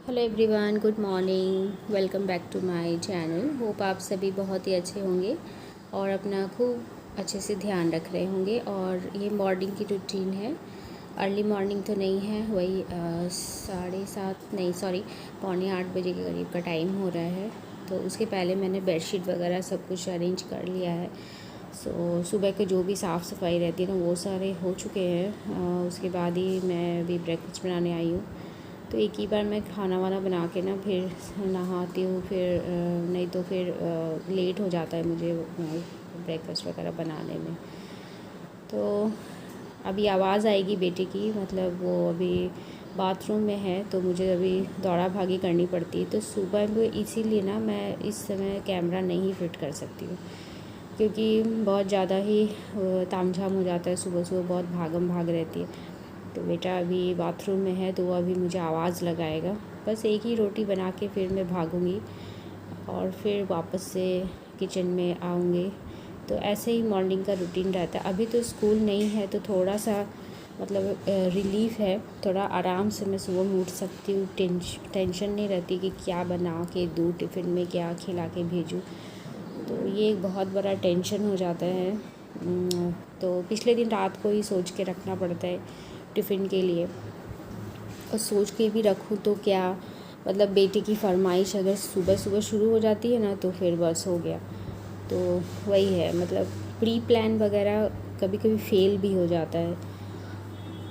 Hello everyone, good morning. Welcome back to my channel. Hope आप सभी बहुत ही अच्छे होंगे और अपना खूब अच्छे से ध्यान रख रहे होंगे। और ये मॉर्निंग की रूटीन है। अर्ली मॉर्निंग तो नहीं है, वही 7:30 नहीं सॉरी 7:45 के करीब का टाइम हो रहा है। तो उसके पहले मैंने बेडशीट वगैरह सब कुछ अरेंज कर लिया है। सुबह के जो भी साफ़ सफाई रहती है ना वो सारे हो चुके हैं। उसके बाद ही मैं अभी ब्रेकफास्ट बनाने आई हूँ। तो एक ही बार मैं खाना वाना बना के ना फिर नहाती हूँ। फिर नहीं तो फिर लेट हो जाता है मुझे ब्रेकफास्ट वगैरह बनाने में। तो अभी आवाज़ आएगी बेटे की, मतलब वो अभी बाथरूम में है तो मुझे अभी दौड़ा भागी करनी पड़ती है। तो सुबह में इसीलिए ना मैं इस समय कैमरा नहीं फिट कर सकती हूँ, क्योंकि बहुत ज़्यादा ही तामझाम हो जाता है। सुबह सुबह बहुत भागम भाग रहती है। तो बेटा अभी बाथरूम में है तो वो अभी मुझे आवाज़ लगाएगा। बस एक ही रोटी बना के फिर मैं भागूंगी और फिर वापस से किचन में आऊँगी। तो ऐसे ही मॉर्निंग का रूटीन रहता है। अभी तो स्कूल नहीं है तो थोड़ा सा मतलब रिलीफ़ है, थोड़ा आराम से मैं सुबह में उठ सकती हूँ। टेंशन नहीं रहती कि क्या बना के दूँ, टिफ़िन में क्या खिला के भेजूँ। तो ये एक बहुत बड़ा टेंशन हो जाता है। तो पिछले दिन रात को ही सोच के रखना पड़ता है टिफ़िन के लिए। और सोच के भी रखूँ तो क्या, मतलब बेटे की फरमाइश अगर सुबह सुबह शुरू हो जाती है ना तो फिर बस हो गया। तो वही है, मतलब प्री प्लान वगैरह कभी कभी फेल भी हो जाता है।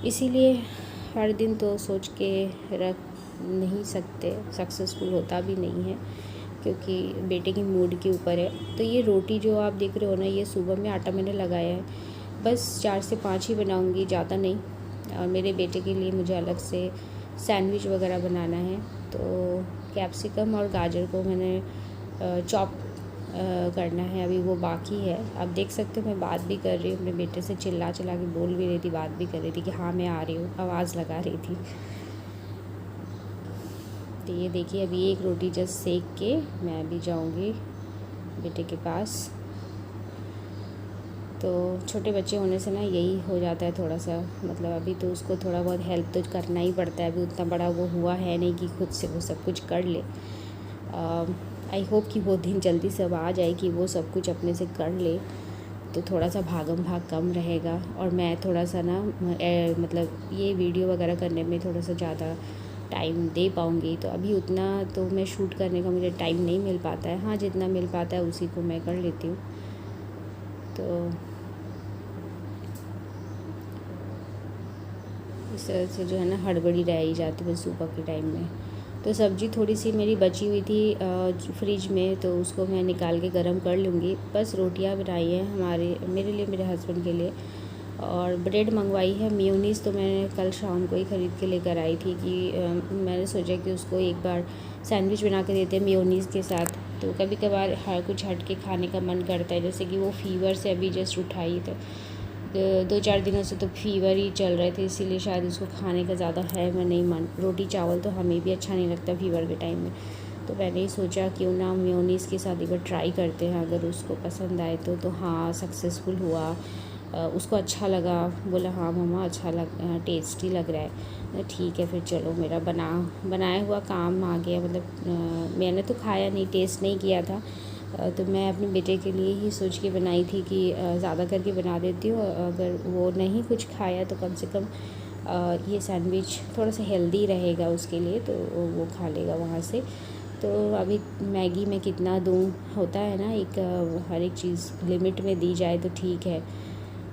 इसीलिए हर दिन तो सोच के रख नहीं सकते, सक्सेसफुल होता भी नहीं है, क्योंकि बेटे की मूड के ऊपर है। तो ये रोटी जो आप देख रहे हो ना, ये सुबह में आटा मैंने लगाया है। बस 4 से 5 ही बनाऊंगी, ज़्यादा नहीं। और मेरे बेटे के लिए मुझे अलग से सैंडविच वगैरह बनाना है। तो कैप्सिकम और गाजर को मैंने चॉप करना है, अभी वो बाकी है। आप देख सकते हो मैं बात भी कर रही हूँ, अपने बेटे से चिल्ला चिल्ला के बोल भी रही थी, बात भी कर रही थी कि हाँ मैं आ रही हूँ, आवाज़ लगा रही थी। तो ये देखिए अभी एक रोटी जस्ट सेक के मैं अभी जाऊँगी बेटे के पास। तो छोटे बच्चे होने से ना यही हो जाता है थोड़ा सा, मतलब अभी तो उसको थोड़ा बहुत हेल्प तो करना ही पड़ता है। अभी उतना बड़ा वो हुआ है नहीं कि खुद से वो सब कुछ कर ले। आई होप कि वो दिन जल्दी से अब आ जाए कि वो सब कुछ अपने से कर ले, तो थोड़ा सा भागम भाग कम रहेगा। और मैं थोड़ा सा ना मतलब ये वीडियो वगैरह करने में थोड़ा सा ज़्यादा टाइम दे पाऊँगी। तो अभी उतना तो मैं शूट करने का मुझे टाइम नहीं मिल पाता है। हाँ, जितना मिल पाता है उसी को मैं कर लेती हूँ। तो इस तरह से जो है ना हड़बड़ी रह ही जाती है सुबह के टाइम में। तो सब्ज़ी थोड़ी सी मेरी बची हुई थी फ्रिज में, तो उसको मैं निकाल के गरम कर लूँगी। बस रोटियां बनाई हैं मेरे लिए, मेरे हस्बैंड के लिए, और ब्रेड मंगवाई है। मेयोनीज़ तो मैंने कल शाम को ही ख़रीद के लेकर आई थी कि मैंने सोचा कि उसको एक बार सैंडविच बना के देते हैं मेयोनीज़ के साथ। तो कभी कभार हर कुछ हट के खाने का मन करता है, जैसे कि वो फ़ीवर से अभी जस्ट उठाई तो 2-4 दिनों से तो फीवर ही चल रहे थे, इसीलिए शायद उसको खाने का ज़्यादा है मैं नहीं मन। रोटी चावल तो हमें भी अच्छा नहीं लगता फीवर के टाइम में। तो मैंने ही सोचा क्यों ना मेयोनीज़ के साथ एक बार ट्राई करते हैं, अगर उसको पसंद आए तो हाँ सक्सेसफुल हुआ। उसको अच्छा लगा, बोला हाँ मम्मा अच्छा टेस्टी लग रहा है। ठीक है फिर चलो, मेरा बनाया हुआ काम आ गया। मतलब मैंने तो खाया नहीं, टेस्ट नहीं किया था। तो मैं अपने बेटे के लिए ही सोच के बनाई थी कि ज़्यादा करके बना देती हूँ। अगर वो नहीं कुछ खाया तो कम से कम ये सैंडविच थोड़ा सा हेल्दी रहेगा उसके लिए, तो वो खा लेगा वहाँ से। तो अभी मैगी में कितना दूँ, होता है ना एक हर एक चीज़ लिमिट में दी जाए तो ठीक है।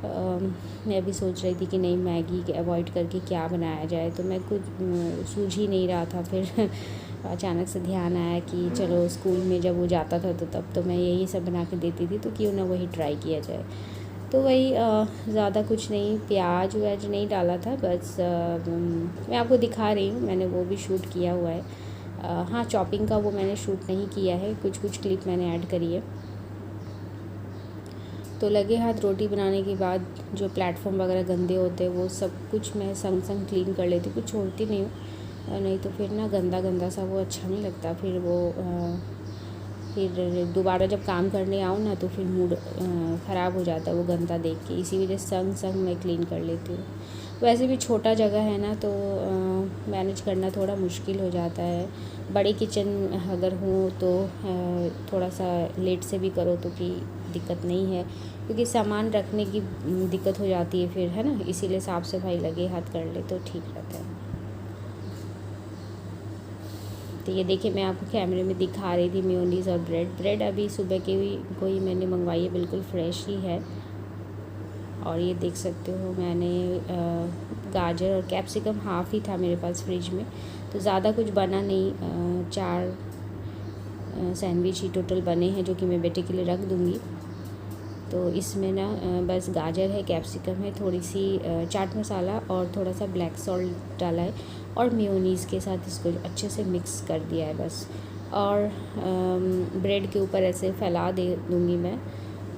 मैं अभी सोच रही थी कि नहीं मैगी के अवॉइड करके क्या बनाया जाए, तो मैं कुछ सूझ ही नहीं रहा था। फिर अचानक से ध्यान आया कि चलो स्कूल में जब वो जाता था तो तब तो मैं यही सब बना के देती थी, तो क्यों ना वही ट्राई किया जाए। तो वही ज़्यादा कुछ नहीं, प्याज व्याज नहीं डाला था, बस मैं आपको दिखा रही हूँ, मैंने वो भी शूट किया हुआ है। हाँ, चॉपिंग का वो मैंने शूट नहीं किया है, कुछ कुछ क्लिप मैंने ऐड करी है। तो लगे हाथ रोटी बनाने के बाद जो प्लेटफॉर्म वगैरह गंदे होते हैं वो सब कुछ मैं संग संग क्लीन कर लेती हूँ, कुछ छोड़ती नहीं हूँ। नहीं तो फिर ना गंदा गंदा सा वो अच्छा नहीं लगता। फिर वो फिर दोबारा जब काम करने आऊँ ना तो फिर मूड ख़राब हो जाता है वो गंदा देख के, इसी वजह से संग संग मैं क्लीन कर लेती हूँ। वैसे भी छोटा जगह है ना तो मैनेज करना थोड़ा मुश्किल हो जाता है। बड़े किचन अगर हो तो थोड़ा सा लेट से भी करो तो कि दिक्कत नहीं है, क्योंकि सामान रखने की दिक्कत हो जाती है फिर, है ना, इसीलिए साफ़ सफाई लगे हाथ कर ले तो ठीक रहता है। तो ये देखिए मैं आपको कैमरे में दिखा रही थी मेयोनीज़ और ब्रेड अभी सुबह की को ही मैंने मंगवाई है, बिल्कुल फ्रेश ही है। और ये देख सकते हो मैंने गाजर और कैप्सिकम हाफ़ ही था मेरे पास फ्रिज में, तो ज़्यादा कुछ बना नहीं। 4 सैंडविच ही टोटल बने हैं जो कि मैं बेटे के लिए रख दूँगी। तो इसमें ना बस गाजर है, कैप्सिकम है, थोड़ी सी चाट मसाला और थोड़ा सा ब्लैक सॉल्ट डाला है और मेयोनीज़ के साथ इसको अच्छे से मिक्स कर दिया है बस। और ब्रेड के ऊपर ऐसे फैला दे दूँगी मैं,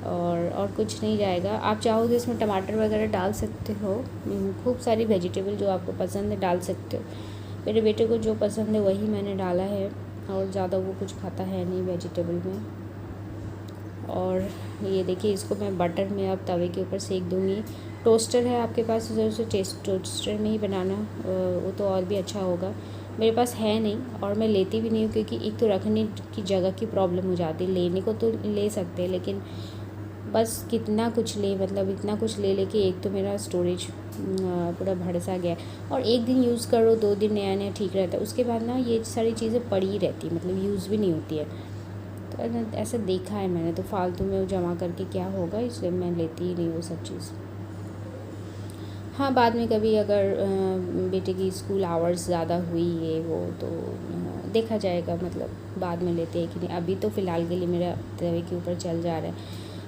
और कुछ नहीं जाएगा। आप चाहो तो इसमें टमाटर वगैरह डाल सकते हो, खूब सारी वेजिटेबल जो आपको पसंद है डाल सकते हो। मेरे बेटे को जो पसंद है वही मैंने डाला है, और ज़्यादा वो कुछ खाता है नहीं वेजिटेबल में। और ये देखिए इसको मैं बटर में अब तवे के ऊपर सेक दूँगी। टोस्टर है आपके पास तो उसे टोस्टर में ही बनाना, वो तो और भी अच्छा होगा। मेरे पास है नहीं और मैं लेती भी नहीं हूँ, क्योंकि एक तो रखने की जगह की प्रॉब्लम हो जाती है। लेने को तो ले सकते हैं लेकिन बस कितना कुछ ले, मतलब इतना कुछ ले लेके एक तो मेरा स्टोरेज पूरा भर सा गया। और एक दिन यूज़ करो, 2 दिन नया नया ठीक रहता है, उसके बाद ना ये सारी चीज़ें पड़ी ही रहती है, मतलब यूज़ भी नहीं होती है। तो ऐसा देखा है मैंने, तो फालतू में जमा करके क्या होगा, इसलिए मैं लेती ही नहीं वो सब चीज़। हाँ बाद में कभी अगर बेटे की स्कूल आवर्स ज़्यादा हुई है वो तो देखा जाएगा, मतलब बाद में लेते हैं कि नहीं। अभी तो फ़िलहाल के लिए मेरा तवे के ऊपर चल जा रहा है।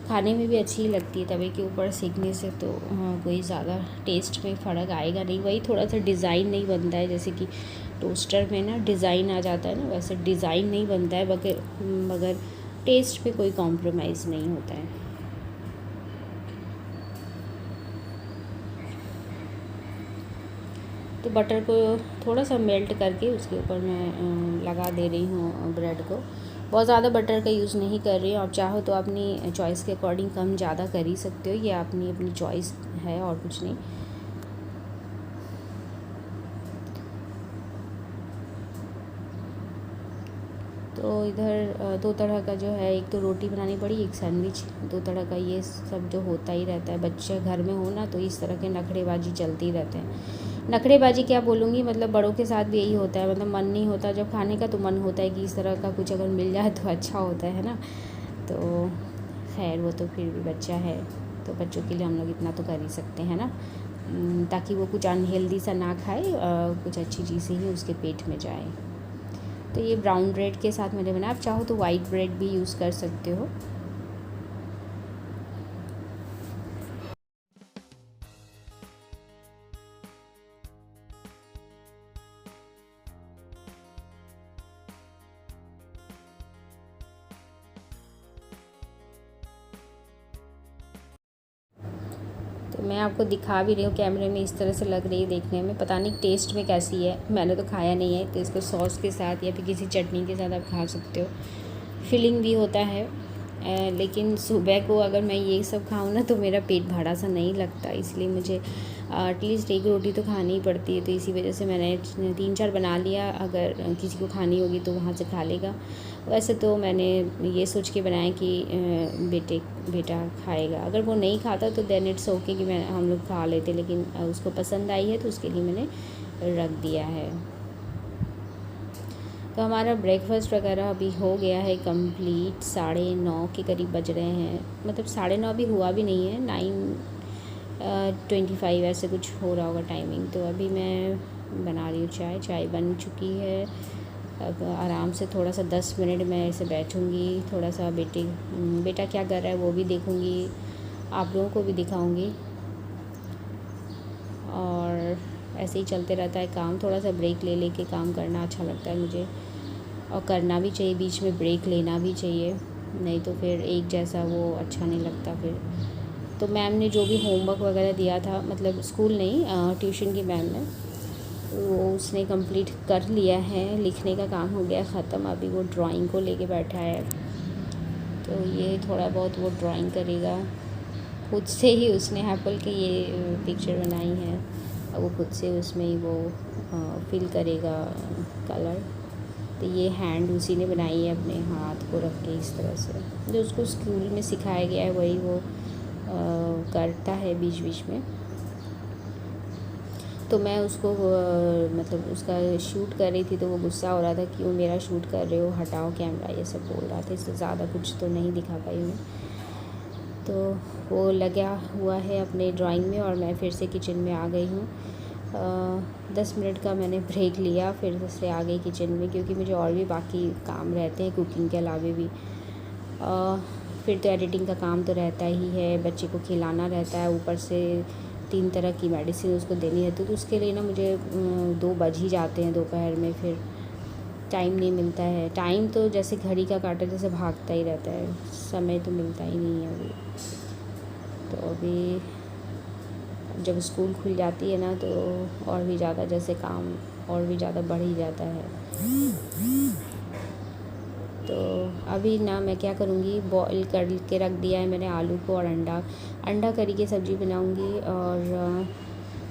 खाने में भी अच्छी लगती है तवे के ऊपर सेकने से, तो कोई ज़्यादा टेस्ट में फ़र्क आएगा नहीं। वही थोड़ा सा डिज़ाइन नहीं बनता है, जैसे कि टोस्टर में ना डिज़ाइन आ जाता है ना, वैसे डिज़ाइन नहीं बनता है, मगर टेस्ट पे कोई कॉम्प्रोमाइज़ नहीं होता है। तो बटर को थोड़ा सा मेल्ट करके उसके ऊपर मैं लगा दे रही हूँ ब्रेड को। बहुत ज़्यादा बटर का यूज़ नहीं कर रही हूँ। आप चाहो तो अपनी चॉइस के अकॉर्डिंग कम ज़्यादा कर ही सकते हो, ये अपनी चॉइस है और कुछ नहीं। तो इधर 2 तरह का जो है, एक तो रोटी बनानी पड़ी, एक सैंडविच, 2 तरह का ये सब जो होता ही रहता है। बच्चे घर में हो ना तो इस तरह के नखरेबाजी चलती रहते हैं। नखरेबाजी क्या बोलूँगी, मतलब बड़ों के साथ भी यही होता है, मतलब मन नहीं होता जब खाने का, तो मन होता है कि इस तरह का कुछ अगर मिल जाए तो अच्छा होता है ना। तो खैर वो तो फिर भी बच्चा है, तो बच्चों के लिए हम लोग इतना तो कर ही सकते हैं ना, ताकि वो कुछ अनहेल्दी सा ना खाए, कुछ अच्छी चीज़ें ही उसके पेट में जाए। तो ये ब्राउन ब्रेड के साथ मैंने बनाया। आप चाहो तो वाइट ब्रेड भी यूज़ कर सकते हो। तो मैं आपको दिखा भी रही हूँ कैमरे में, इस तरह से लग रही है देखने में, पता नहीं टेस्ट में कैसी है, मैंने तो खाया नहीं है। तो इसको सॉस के साथ या फिर किसी चटनी के साथ आप खा सकते हो, फिलिंग भी होता है। लेकिन सुबह को अगर मैं ये सब खाऊँ ना तो मेरा पेट भरा सा नहीं लगता, इसलिए मुझे एटलीस्ट एक रोटी तो खानी ही पड़ती है। तो इसी वजह से मैंने 3-4 बना लिया, अगर किसी को खानी होगी तो वहाँ से खा लेगा। वैसे तो मैंने ये सोच के बनाया कि बेटा खाएगा, अगर वो नहीं खाता तो देन इट्स ओके कि हम लोग खा लेते, लेकिन उसको पसंद आई है तो उसके लिए मैंने रख दिया है। तो हमारा ब्रेकफास्ट वगैरह अभी हो गया है कंप्लीट, 9:30 के करीब बज रहे हैं, मतलब 9:30 भी हुआ भी नहीं है, 9:25 ऐसे कुछ हो रहा होगा टाइमिंग। तो अभी मैं बना रही हूँ चाय बन चुकी है। अब आराम से थोड़ा सा 10 मिनट मैं ऐसे बैठूँगी, थोड़ा सा बेटा क्या कर रहा है वो भी देखूँगी, आप लोगों को भी दिखाऊँगी, और ऐसे ही चलते रहता है काम। थोड़ा सा ब्रेक ले लेके काम करना अच्छा लगता है मुझे, और करना भी चाहिए, बीच में ब्रेक लेना भी चाहिए, नहीं तो फिर एक जैसा वो अच्छा नहीं लगता फिर। तो मैम ने जो भी होमवर्क वगैरह दिया था, मतलब स्कूल नहीं ट्यूशन की मैम ने, वो उसने कंप्लीट कर लिया है, लिखने का काम हो गया ख़त्म। अभी वो ड्राइंग को लेके बैठा है, तो ये थोड़ा बहुत वो ड्राइंग करेगा खुद से ही। उसने एप्पल के ये पिक्चर बनाई है और वो खुद से उसमें ही वो फिल करेगा कलर। तो ये हैंड उसी ने बनाई है अपने हाथ को रख के इस तरह से, जो उसको स्कूल में सिखाया गया है वही वो करता है बीच बीच में। तो मैं उसको मतलब उसका शूट कर रही थी तो वो गुस्सा हो रहा था, क्यों मेरा शूट कर रहे हो, हटाओ कैमरा, ये सब बोल रहा था। इससे ज़्यादा कुछ तो नहीं दिखा पाई मैं। तो वो लगा हुआ है अपने ड्राइंग में और मैं फिर से किचन में आ गई हूँ। 10 मिनट का मैंने ब्रेक लिया, फिर से आ गई किचन में, क्योंकि मुझे और भी बाकी काम रहते हैं कुकिंग के अलावे भी। फिर तो एडिटिंग का काम तो रहता ही है, बच्चे को खिलाना रहता है, ऊपर से 3 तरह की मेडिसिन उसको देनी रहती है। तो उसके लिए ना मुझे 2 बज ही जाते हैं दोपहर में, फिर टाइम नहीं मिलता है। टाइम तो जैसे घड़ी का कांटा जैसे भागता ही रहता है, समय तो मिलता ही नहीं है अभी। तो अभी जब स्कूल खुल जाती है ना तो और भी ज़्यादा जैसे काम और भी ज़्यादा बढ़ ही जाता है। तो अभी ना मैं क्या करूँगी, बॉईल कर के रख दिया है मैंने आलू को और अंडा करी की सब्ज़ी बनाऊँगी। और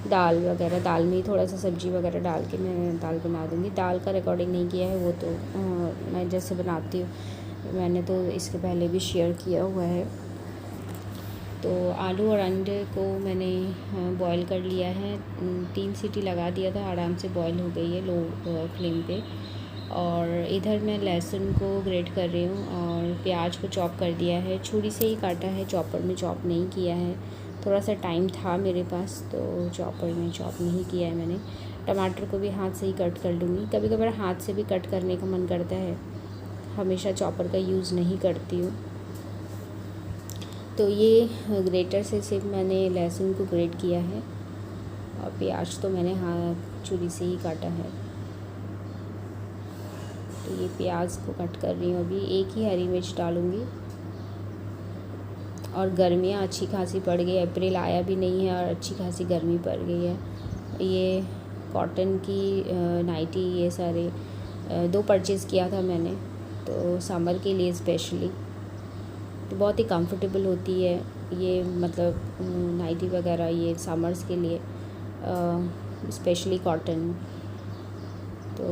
दाल वगैरह, दाल में ही थोड़ा सा सब्ज़ी वगैरह डाल के मैं दाल बना दूँगी। दाल का रिकॉर्डिंग नहीं किया है, वो तो मैं जैसे बनाती हूँ मैंने तो इसके पहले भी शेयर किया हुआ है। तो आलू और अंडे को मैंने बॉईल कर लिया है, 3 सीटी लगा दिया था, आराम से बॉईल हो गई है लो फ्लेम पे। और इधर मैं लहसुन को ग्रेट कर रही हूँ और प्याज को चॉप कर दिया है, छुरी से ही काटा है, चॉपर में चॉप नहीं किया है। थोड़ा सा टाइम था मेरे पास तो चॉपर में चॉप नहीं किया है मैंने। टमाटर को भी हाथ से ही कट कर लूँगी, कभी कभार हाथ से भी कट करने का मन करता है, हमेशा चॉपर का यूज़ नहीं करती हूँ। तो ये ग्रेटर से सिर्फ मैंने लहसुन को ग्रेट किया है और प्याज तो मैंने हाथ छुरी से ही काटा है। तो ये प्याज को कट कर रही हूँ अभी, एक ही हरी मिर्च डालूँगी। और गर्मियाँ अच्छी खासी पड़ गई, अप्रैल आया भी नहीं है और अच्छी खासी गर्मी पड़ गई है। ये कॉटन की नाइटी ये सारे 2 परचेज़ किया था मैंने, तो समर के लिए स्पेशली। तो बहुत ही कंफर्टेबल होती है ये, मतलब नाइटी वगैरह ये समर्स के लिए स्पेशली कॉटन। तो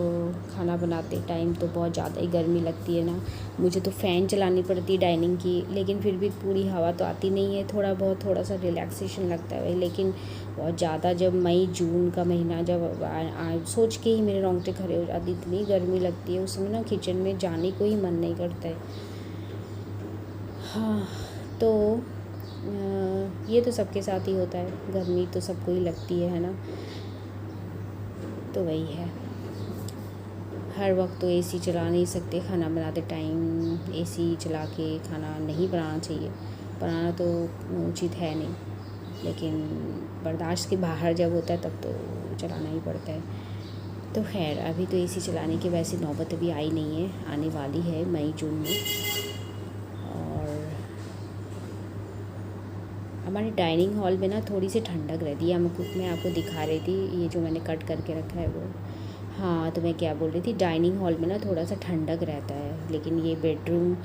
खाना बनाते टाइम तो बहुत ज़्यादा ही गर्मी लगती है ना, मुझे तो फ़ैन चलानी पड़ती है डाइनिंग की, लेकिन फिर भी पूरी हवा तो आती नहीं है, थोड़ा सा रिलैक्सेशन लगता है भाई। लेकिन बहुत ज़्यादा जब मई जून का महीना जब सोच के ही मेरे रोंगटे खड़े हो जाती, इतनी गर्मी लगती है उसमें ना, किचन में जाने को ही मन नहीं करता है। हाँ, तो ये तो सबके साथ ही होता है, गर्मी तो सबको ही लगती है ना। तो वही है, हर वक्त तो एसी चला नहीं सकते, खाना बनाते टाइम एसी चला के खाना नहीं बनाना चाहिए, बनाना तो उचित है नहीं, लेकिन बर्दाश्त के बाहर जब होता है तब तो चलाना ही पड़ता है। तो खैर अभी तो एसी चलाने की वैसे नौबत अभी आई नहीं है, आने वाली है मई जून में। और हमारे डाइनिंग हॉल में ना थोड़ी सी ठंडक रहती है, मैं आपको दिखा रही थी ये जो मैंने कट करके रखा है वो। हाँ, तो मैं क्या बोल रही थी, डाइनिंग हॉल में ना थोड़ा सा ठंडक रहता है, लेकिन ये बेडरूम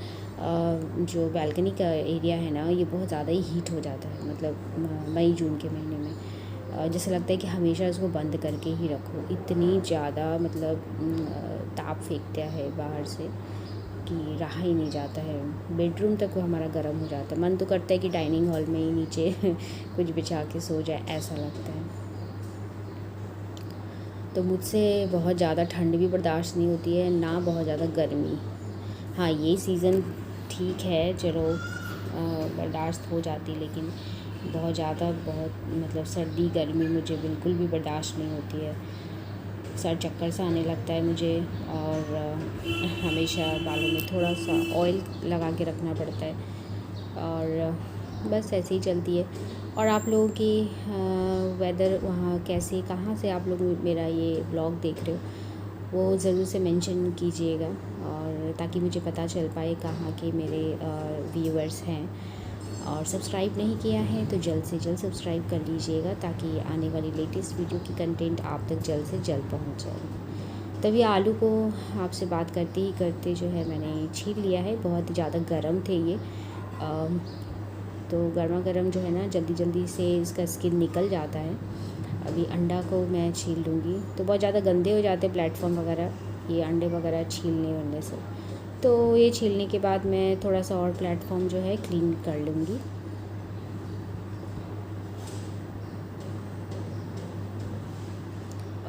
जो बालकनी का एरिया है ना, ये बहुत ज़्यादा ही हीट हो जाता है, मतलब मई जून के महीने में जैसे लगता है कि हमेशा इसको बंद करके ही रखो, इतनी ज़्यादा मतलब ताप फेंकता है बाहर से कि रहा ही नहीं जाता है। बेडरूम तक वो हमारा गर्म हो जाता है, मन तो करता है कि डाइनिंग हॉल में ही नीचे कुछ बिछा के सो जाए, ऐसा लगता है। तो मुझसे बहुत ज़्यादा ठंड भी बर्दाश्त नहीं होती है, ना बहुत ज़्यादा गर्मी। हाँ, ये सीज़न ठीक है, चलो बर्दाश्त हो जाती, लेकिन बहुत ज़्यादा मतलब सर्दी गर्मी मुझे बिल्कुल भी बर्दाश्त नहीं होती है। सर चक्कर सा आने लगता है मुझे, और हमेशा बालों में थोड़ा सा ऑयल लगा के रखना पड़ता है, और बस ऐसे ही चलती है। और आप लोगों की वेदर वहाँ कैसे, कहाँ से आप लोग मेरा ये ब्लॉग देख रहे हो वो ज़रूर से मेंशन कीजिएगा, और ताकि मुझे पता चल पाए कहाँ के मेरे व्यूअर्स हैं। और सब्सक्राइब नहीं किया है तो जल्द से जल्द सब्सक्राइब कर लीजिएगा, ताकि आने वाली लेटेस्ट वीडियो की कंटेंट आप तक जल्द से जल्द पहुँच जाए। तभी आलू को आपसे बात करते ही करते जो है मैंने छील लिया है। बहुत ही ज़्यादा गर्म थे ये, तो गर्मा गर्म जो है ना जल्दी जल्दी से इसका स्किन निकल जाता है। अभी अंडा को मैं छील लूँगी। तो बहुत ज़्यादा गंदे हो जाते प्लेटफॉर्म वगैरह, ये अंडे वगैरह छीलने वलने से। तो ये छीलने के बाद मैं थोड़ा सा और प्लेटफॉर्म जो है क्लीन कर लूँगी।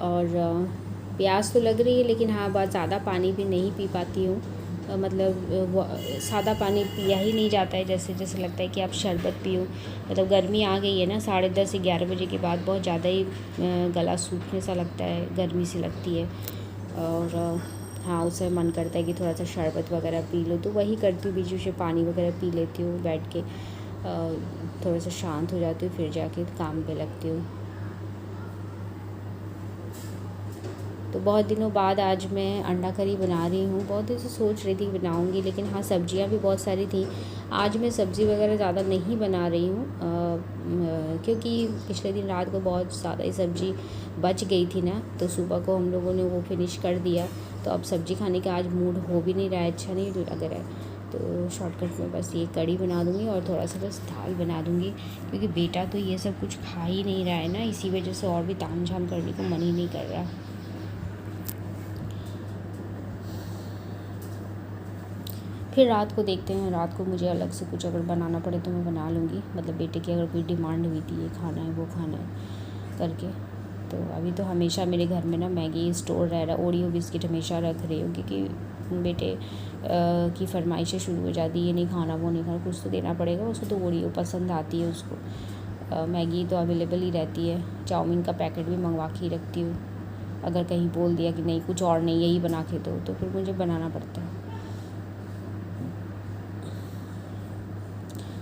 और प्यास तो लग रही है, लेकिन हाँ बहुत ज़्यादा पानी भी नहीं पी पाती हूँ। मतलब सादा पानी पिया ही नहीं जाता है, जैसे जैसे लगता है कि आप शरबत पियो। मतलब गर्मी आ गई है ना, 10:30 से 11 बजे के बाद बहुत ज़्यादा ही गला सूखने सा लगता है, गर्मी सी लगती है। और हाँ उससे मन करता है कि थोड़ा सा शरबत वगैरह पी लो, तो वही करती हूँ, बीच बीच में पानी वगैरह पी लेती हूँ बैठ के। थोड़ा सा शांत हो जाती हूँ, फिर जाके काम पे लगती हूँ। तो बहुत दिनों बाद आज मैं अंडा करी बना रही हूँ। बहुत दिन से सोच रही थी बनाऊँगी, लेकिन हाँ सब्जियाँ भी बहुत सारी थी। आज मैं सब्ज़ी वगैरह ज़्यादा नहीं बना रही हूँ, क्योंकि पिछले दिन रात को बहुत ज़्यादा ही सब्ज़ी बच गई थी ना, तो सुबह को हम लोगों ने वो फिनिश कर दिया। तो अब सब्ज़ी खाने का आज मूड हो भी नहीं रहा है, अच्छा नहीं लग रहा है। तो शॉर्टकट में बस ये कड़ी बना दूँगी और थोड़ा सा बस दाल बना दूँगी, क्योंकि बेटा तो ये सब कुछ खा ही नहीं रहा है ना, इसी वजह से और भी ताम झाम करने को मन ही नहीं कर रहा। फिर रात को देखते हैं, रात को मुझे अलग से कुछ अगर बनाना पड़े तो मैं बना लूँगी। मतलब बेटे की अगर कोई डिमांड हुई थी, ये खाना है वो खाना है करके। तो अभी तो हमेशा मेरे घर में ना मैगी स्टोर रह रहा, ओरियो बिस्किट हमेशा रख रही हूँ, क्योंकि बेटे की फरमाइशें शुरू हो जाती है, ये नहीं खाना वो नहीं खाना, कुछ तो देना पड़ेगा उसको। तो ओरियो पसंद आती है उसको। मैगी तो अवेलेबल ही रहती है, चाउमीन का पैकेट भी मंगवा के ही रखती हूँ। अगर कहीं बोल दिया कि नहीं कुछ और नहीं, यही बना के दो, तो फिर मुझे बनाना पड़ता है।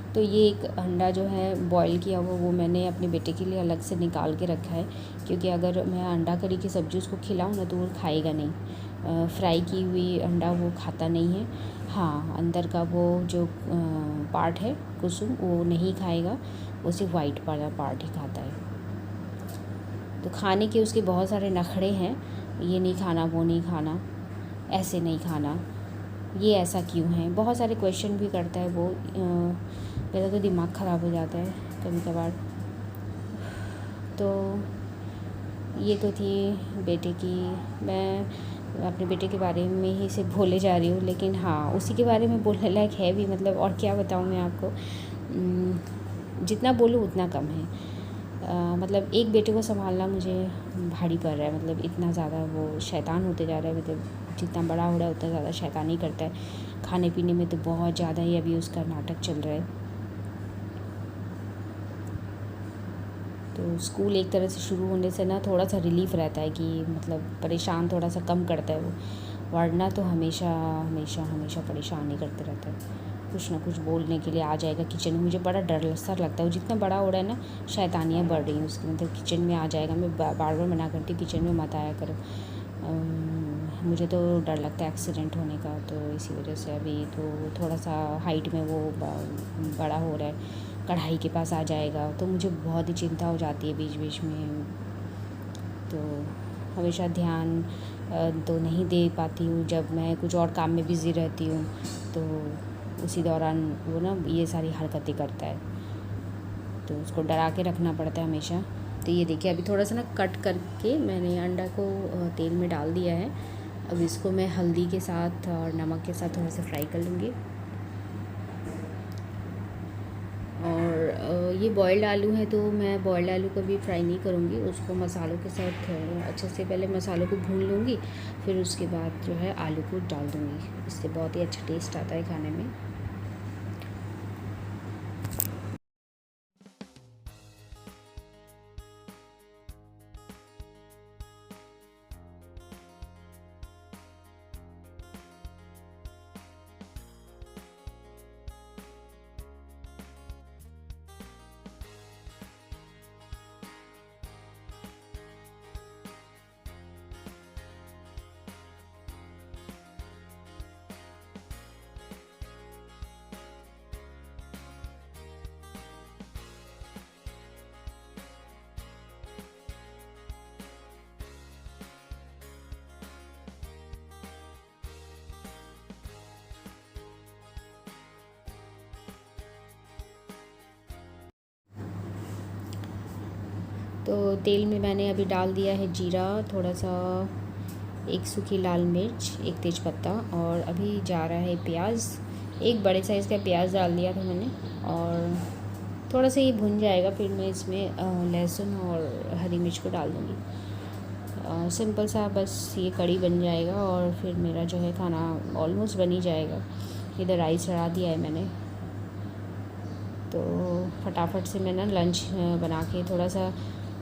तो ये एक अंडा जो है बॉईल किया हुआ, वो मैंने अपने बेटे के लिए अलग से निकाल के रखा है, क्योंकि अगर मैं अंडा करी की सब्ज़ी उसको खिलाऊँ ना तो वो खाएगा नहीं। फ्राई की हुई अंडा वो खाता नहीं है। हाँ अंदर का वो जो पार्ट है कुसुम, वो नहीं खाएगा, वो सिर्फ वाइट वाला पार्ट ही खाता है। तो खाने के उसके बहुत सारे नखरे हैं, ये नहीं खाना वो नहीं खाना, ऐसे नहीं खाना, ये ऐसा क्यों है, बहुत सारे क्वेश्चन भी करता है वो। मेरा तो दिमाग ख़राब हो जाता है कभी कभार। तो ये तो थी बेटे की, मैं अपने बेटे के बारे में ही सिर्फ बोले जा रही हूँ, लेकिन हाँ उसी के बारे में बोलने लायक है भी। मतलब और क्या बताऊँ मैं आपको, जितना बोलूँ उतना कम है। मतलब एक बेटे को संभालना मुझे भारी पड़ रहा है। मतलब इतना ज़्यादा वो शैतान होते जा रहा है, मतलब जितना बड़ा हो रहा है उतना ज़्यादा शैतानी करता है। खाने पीने में तो बहुत ज़्यादा ही अभी उसका नाटक चल रहा है। तो स्कूल एक तरह से शुरू होने से ना थोड़ा सा रिलीफ़ रहता है, कि मतलब परेशान थोड़ा सा कम करता है वो, वरना तो हमेशा हमेशा हमेशा परेशान ही करते रहता है। कुछ ना कुछ बोलने के लिए आ जाएगा किचन में, मुझे बड़ा डर सा लगता है। वो जितना बड़ा हो रहा है ना, शैतानियाँ बढ़ रही हैं उसकी। मतलब किचन में आ जाएगा, मैं बार बार मना करती हूँ किचन में मत आया करो। मुझे तो डर लगता है एक्सीडेंट होने का, तो इसी वजह से अभी तो थोड़ा सा हाइट में वो बड़ा हो रहा है, कढ़ाई के पास आ जाएगा, तो मुझे बहुत ही चिंता हो जाती है बीच बीच में। तो हमेशा ध्यान तो नहीं दे पाती हूँ, जब मैं कुछ और काम में बिज़ी रहती हूँ तो उसी दौरान वो ना ये सारी हरकतें करता है, तो उसको डरा के रखना पड़ता है हमेशा। तो ये देखिए अभी थोड़ा सा ना कट करके मैंने अंडा को तेल में डाल दिया है। अब इसको मैं हल्दी के साथ और नमक के साथ थोड़ा सा फ्राई कर लूँगी। और ये बॉयल्ड आलू है, तो मैं बॉयल्ड आलू को भी फ्राई नहीं करूँगी, उसको मसालों के साथ अच्छे से पहले मसालों को भून लूँगी, फिर उसके बाद जो है आलू को डाल दूँगी। इससे बहुत ही अच्छा टेस्ट आता है खाने में। तो तेल में मैंने अभी डाल दिया है जीरा, थोड़ा सा, एक सूखी लाल मिर्च, एक तेज़पत्ता, और अभी जा रहा है प्याज। एक बड़े साइज़ का प्याज डाल दिया था मैंने, और थोड़ा सा ये भुन जाएगा फिर मैं इसमें लहसुन और हरी मिर्च को डाल दूँगी। सिंपल सा बस ये कड़ी बन जाएगा और फिर मेरा जो है खाना ऑलमोस्ट बन ही जाएगा। इधर राइस चढ़ा दिया है मैंने। तो फटाफट से मैं ना लंच बना के थोड़ा सा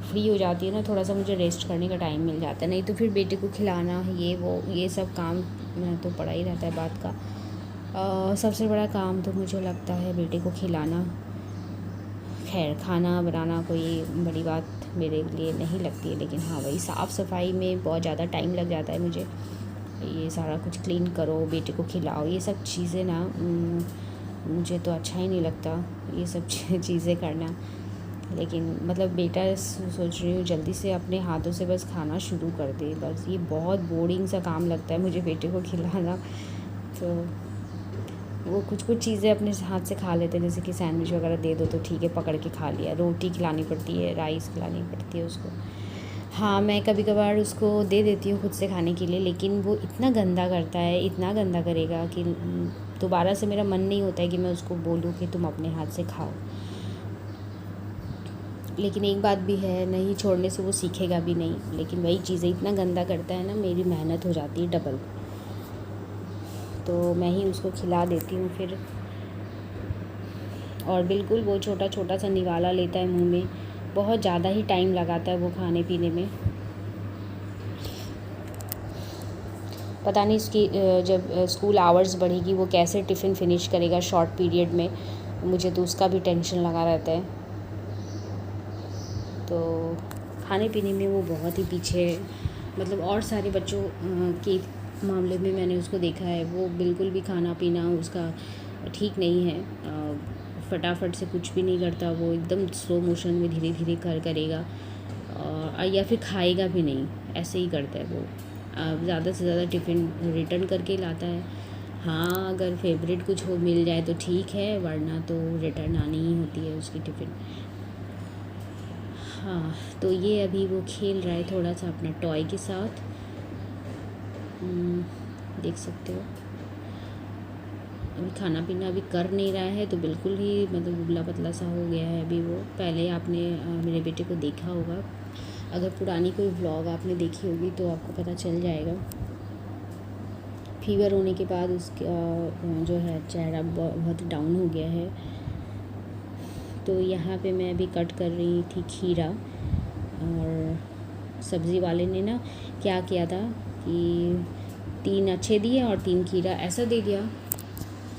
फ्री हो जाती है ना, थोड़ा सा मुझे रेस्ट करने का टाइम मिल जाता है, नहीं तो फिर बेटे को खिलाना ये वो ये सब काम तो पड़ा ही रहता है बात का। सबसे बड़ा काम तो मुझे लगता है बेटे को खिलाना। खैर खाना बनाना कोई बड़ी बात मेरे लिए नहीं लगती है, लेकिन हाँ वही साफ़ सफाई में बहुत ज़्यादा टाइम लग जाता है मुझे। ये सारा कुछ क्लीन करो, बेटे को खिलाओ, ये सब चीज़ें ना मुझे तो अच्छा ही नहीं लगता ये सब चीज़ें करना। लेकिन मतलब बेटा सोच रही हूँ जल्दी से अपने हाथों से बस खाना शुरू कर दे, बस ये बहुत बोरिंग सा काम लगता है मुझे बेटे को खिलाना। तो वो कुछ कुछ चीज़ें अपने हाथ से खा लेते हैं, जैसे कि सैंडविच वगैरह दे दो तो ठीक है पकड़ के खा लिया, रोटी खिलानी पड़ती है, राइस खिलानी पड़ती है उसको। हाँ मैं कभी कभार उसको दे देती हूँ खुद से खाने के लिए, लेकिन वो इतना गंदा करता है, इतना गंदा करेगा कि दोबारा से मेरा मन नहीं होता है कि मैं उसको बोलूँ कि तुम अपने हाथ से खाओ। लेकिन एक बात भी है, नहीं छोड़ने से वो सीखेगा भी नहीं, लेकिन वही चीज़ें इतना गंदा करता है ना, मेरी मेहनत हो जाती है डबल। तो मैं ही उसको खिला देती हूँ फिर। और बिल्कुल वो छोटा छोटा सा निवाला लेता है मुंह में, बहुत ज़्यादा ही टाइम लगाता है वो खाने पीने में। पता नहीं इसकी जब स्कूल आवर्स बढ़ेगी वो कैसे टिफ़िन फिनिश करेगा शॉर्ट पीरियड में, मुझे तो उसका भी टेंशन लगा रहता है। तो खाने पीने में वो बहुत ही पीछे है, मतलब और सारे बच्चों के मामले में मैंने उसको देखा है, वो बिल्कुल भी खाना पीना उसका ठीक नहीं है। फटाफट से कुछ भी नहीं करता, वो एकदम स्लो मोशन में धीरे धीरे करेगा, और या फिर खाएगा भी नहीं, ऐसे ही करता है वो। ज़्यादा से ज़्यादा टिफ़िन रिटर्न करके लाता है। हाँ अगर फेवरेट कुछ हो मिल जाए तो ठीक है, वरना तो रिटर्न आनी ही होती है उसकी टिफ़िन। हाँ तो ये अभी वो खेल रहा है थोड़ा सा अपना टॉय के साथ, देख सकते हो। अभी खाना पीना अभी कर नहीं रहा है, तो बिल्कुल ही मतलब दुबला पतला सा हो गया है अभी वो। पहले आपने मेरे बेटे को देखा होगा, अगर पुरानी कोई व्लॉग आपने देखी होगी तो आपको पता चल जाएगा। फीवर होने के बाद उसका जो है चेहरा बहुत डाउन हो गया है। तो यहाँ पे मैं अभी कट कर रही थी खीरा, और सब्ज़ी वाले ने ना क्या किया था कि 3 अच्छे दिए और 3 खीरा ऐसा दे दिया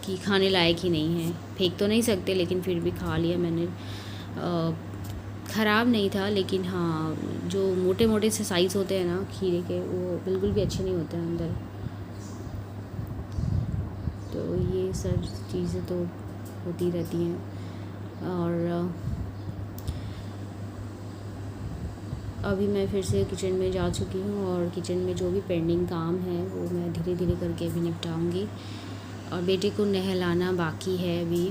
कि खाने लायक ही नहीं है। फेंक तो नहीं सकते, लेकिन फिर भी खा लिया मैंने। ख़राब नहीं था, लेकिन हाँ जो मोटे मोटे से साइज़ होते हैं ना खीरे के, वो बिल्कुल भी अच्छे नहीं होते हैं अंदर। तो ये सब चीज़ें तो होती रहती हैं। और अभी मैं फिर से किचन में जा चुकी हूँ, और किचन में जो भी पेंडिंग काम है वो मैं धीरे धीरे करके अभी निपटाऊँगी। और बेटे को नहलाना बाकी है अभी।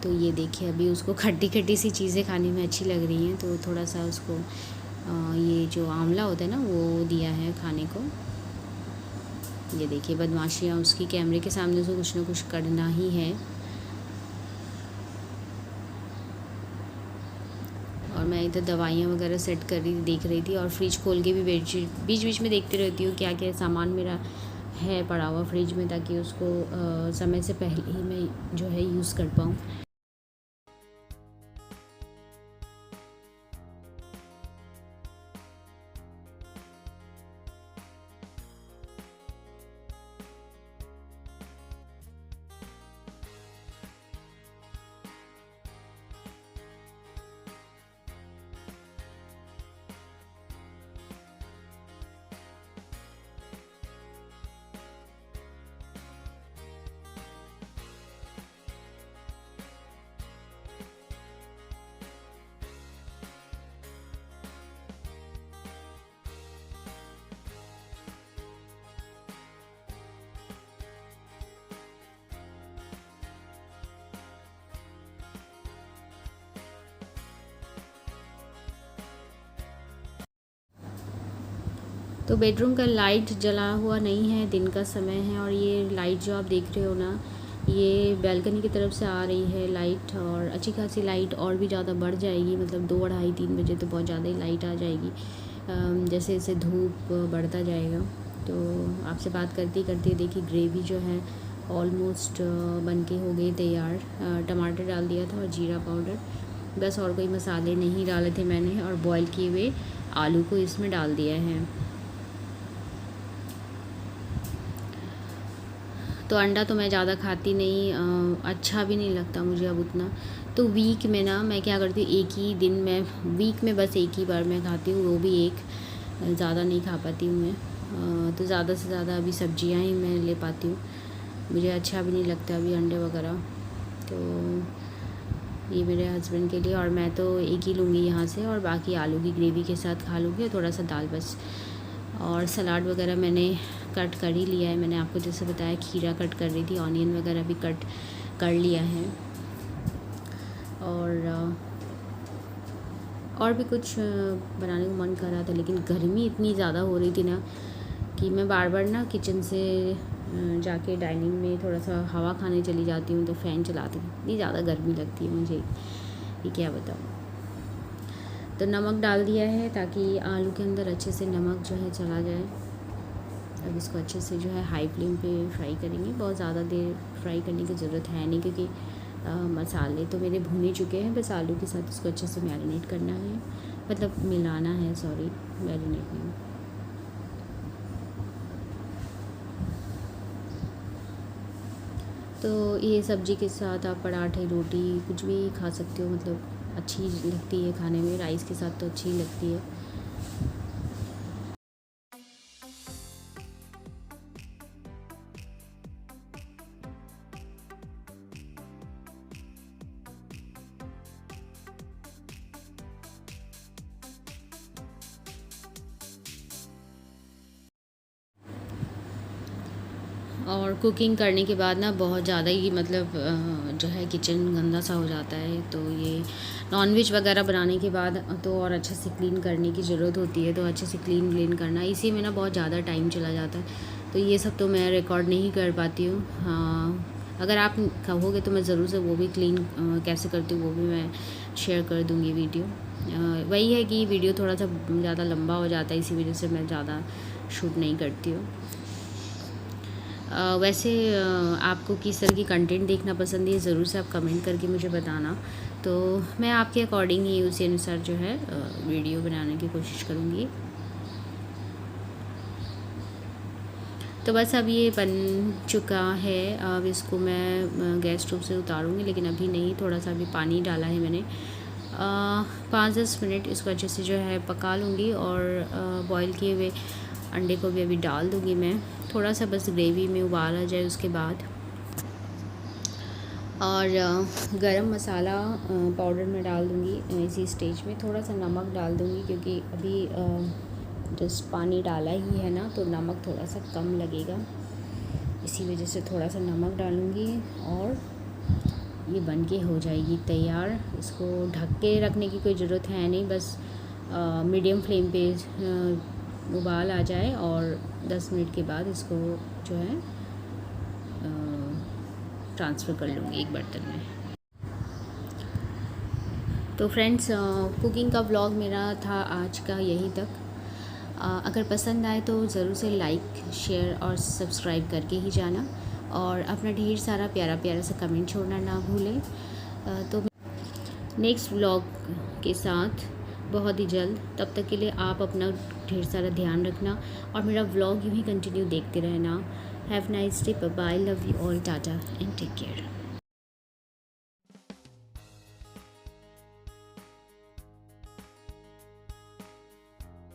तो ये देखिए अभी उसको खट्टी खट्टी सी चीज़ें खाने में अच्छी लग रही हैं, तो थोड़ा सा उसको ये जो आंवला होता है ना वो दिया है खाने को। ये देखिए बदमाशियाँ उसकी, कैमरे के सामने उसको कुछ ना कुछ करना ही है। और मैं इधर दवाइयाँ वगैरह सेट कर रही देख रही थी, और फ्रिज खोल के भी बीच बीच में देखती रहती हूँ क्या क्या सामान मेरा है पड़ा हुआ फ्रिज में, ताकि उसको समय से पहले ही मैं जो है यूज़ कर पाऊँ। तो बेडरूम का लाइट जला हुआ नहीं है, दिन का समय है, और ये लाइट जो आप देख रहे हो ना, ये बालकनी की तरफ से आ रही है लाइट, और अच्छी खासी लाइट और भी ज़्यादा बढ़ जाएगी, मतलब 2, 2:30, 3 बजे तो बहुत ज़्यादा ही लाइट आ जाएगी जैसे जैसे धूप बढ़ता जाएगा। तो आपसे बात करते करते देखिए ग्रेवी जो है ऑलमोस्ट बन के हो गई तैयार। टमाटर डाल दिया था और जीरा पाउडर, बस और कोई मसाले नहीं डाले थे मैंने, और बॉईल किए हुए आलू को इसमें डाल दिया है। तो अंडा तो मैं ज़्यादा खाती नहीं, अच्छा भी नहीं लगता मुझे अब उतना। तो वीक में ना मैं क्या करती हूँ, एक ही दिन में, वीक में बस एक ही बार मैं खाती हूँ, वो भी एक, ज़्यादा नहीं खा पाती हूँ मैं। तो ज़्यादा से ज़्यादा अभी सब्जियां ही मैं ले पाती हूँ, मुझे अच्छा भी नहीं लगता अभी अंडे वगैरह। तो ये मेरे हस्बैंड के लिए, और मैं तो एक ही लूँगी यहाँ से, और बाकी आलू की ग्रेवी के साथ खा लूँगी, और थोड़ा सा दाल बस। और सलाद वगैरह मैंने कट कर ही लिया है, मैंने आपको जैसे बताया खीरा कट कर रही थी, ऑनियन वगैरह भी कट कर लिया है, और भी कुछ बनाने को मन कर रहा था, लेकिन गर्मी इतनी ज़्यादा हो रही थी ना कि मैं बार बार ना किचन से जाके डाइनिंग में थोड़ा सा हवा खाने चली जाती हूँ, तो फ़ैन चलाती हूँ, इतनी ज़्यादा गर्मी लगती है मुझे, ये क्या बताऊँ। तो नमक डाल दिया है ताकि आलू के अंदर अच्छे से नमक जो है चला जाए। अब इसको अच्छे से जो है हाई फ्लेम पे फ्राई करेंगे, बहुत ज़्यादा देर फ्राई करने की ज़रूरत है नहीं, क्योंकि मसाले तो मेरे भुने चुके हैं, बस आलू के साथ इसको अच्छे से मैरिनेट करना है, मतलब मिलाना है, सॉरी मैरिनेट नहीं। तो ये सब्ज़ी के साथ आप पराठे, रोटी कुछ भी खा सकते हो, मतलब अच्छी लगती है खाने में, राइस के साथ तो अच्छी लगती है। और कुकिंग करने के बाद ना बहुत ज़्यादा ही मतलब जो है किचन गंदा सा हो जाता है, तो ये नॉनवेज वगैरह बनाने के बाद तो और अच्छे से क्लीन करने की ज़रूरत होती है, तो अच्छे से क्लीन करना, इसी में ना बहुत ज़्यादा टाइम चला जाता है, तो ये सब तो मैं रिकॉर्ड नहीं कर पाती हूँ। हाँ, अगर आप कहोगे तो मैं ज़रूर से वो भी क्लीन कैसे करती हूँ वो भी मैं शेयर कर दूँगी वीडियो। वही है कि वीडियो थोड़ा सा ज़्यादा लंबा हो जाता है, इसी वजह से मैं ज़्यादा शूट नहीं करती हूँ। वैसे आपको किस तरह की कंटेंट देखना पसंद है, ज़रूर से आप कमेंट करके मुझे बताना, तो मैं आपके अकॉर्डिंग ही उसी अनुसार जो है वीडियो बनाने की कोशिश करूँगी। तो बस अब ये बन चुका है, अब इसको मैं गैस स्टोव से उतारूँगी, लेकिन अभी नहीं, थोड़ा सा अभी पानी डाला है मैंने। 5-10 मिनट इसको अच्छे से जो है पका लूँगी, और बॉईल किए हुए अंडे को भी अभी डाल दूँगी मैं, थोड़ा सा बस ग्रेवी में उबाल आ जाए उसके बाद। और गरम मसाला पाउडर में डाल दूँगी इसी स्टेज में, थोड़ा सा नमक डाल दूँगी, क्योंकि अभी जस्ट पानी डाला ही है ना, तो नमक थोड़ा सा कम लगेगा, इसी वजह से थोड़ा सा नमक डालूँगी, और ये बन के हो जाएगी तैयार। इसको ढक के रखने की कोई ज़रूरत है नहीं, बस मीडियम फ्लेम पे उबाल आ जाए, और 10 मिनट के बाद इसको जो है ट्रांसफ़र कर लूँगी एक बर्तन में। तो फ्रेंड्स, कुकिंग का व्लॉग मेरा था आज का यही तक। अगर पसंद आए तो ज़रूर से लाइक, शेयर और सब्सक्राइब करके ही जाना, और अपना ढेर सारा प्यारा प्यारा सा कमेंट छोड़ना ना भूलें। तो नेक्स्ट व्लॉग के साथ बहुत ही जल्द, तब तक के लिए आप अपना ढेर सारा ध्यान रखना, और मेरा व्लॉग यूँ ही कंटिन्यू देखते रहना। Have nice day, bye, love you all, tata and take care.